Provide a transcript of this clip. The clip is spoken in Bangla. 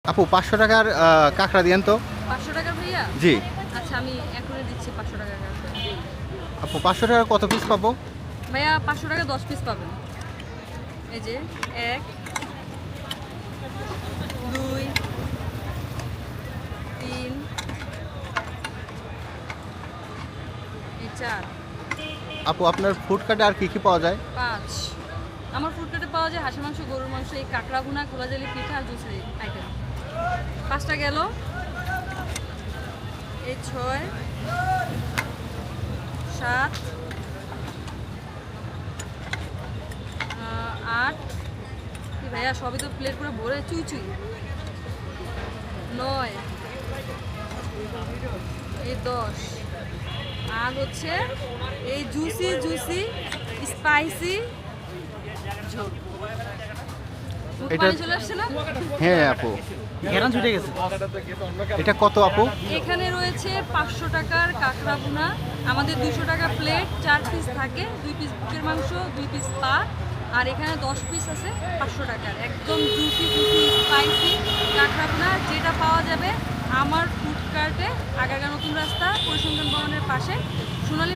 আপু 500 টাকার কাঁকড়া দিয়েন তো। 500 টাকা ভাইয়া? জি। আচ্ছা আমি এখনই দিচ্ছি 500 টাকা করে। আপু 500 টাকার কত পিস পাবো? ভাইয়া 500 টাকা 10 পিস পাবেন। এই যে 1 2 3 এই 4 আপু আপনার ফুড কার্টে আর কি কি পাওয়া যায়? 5 আমার ফুড কোর্টে পাওয়া যায় হাঁসের মাংস, গরুর মাংস, এই কাঁকড়া ভুনা, খোলা জালি পিঠা আর জুসের আইটেম। 5টা গেল। এই 6 7 8 কি ভাইয়া সবই তো প্লেট করে ভরে চুই চুই। 9 এই 10 আর হচ্ছে এই জুসি জুসি স্পাইসি ঝোল। মুখ এটা- পানি চলে আসছে না? হ্যাঁ আপু, ঘেরান ছুটে গেছে। এটা কত আপু? এখানে রয়েছে 500 টাকার কাঁকড়া ভুনা, আমাদের 200 টাকা প্লেট, 4 পিস থাকে, 2 পিস বুকের মাংস, 2 পিস পা, আর এখানে 10 পিস আছে 500 টাকার একদম জুসি জুসি স্পাইসি কাঁকড়া ভুনা, যেটা পাওয়া যাবে আমার ফুড কার্টে, আগারগাঁও নতুন রাস্তা, পরিসংখ্যান ভবনের পাশে, সোনালী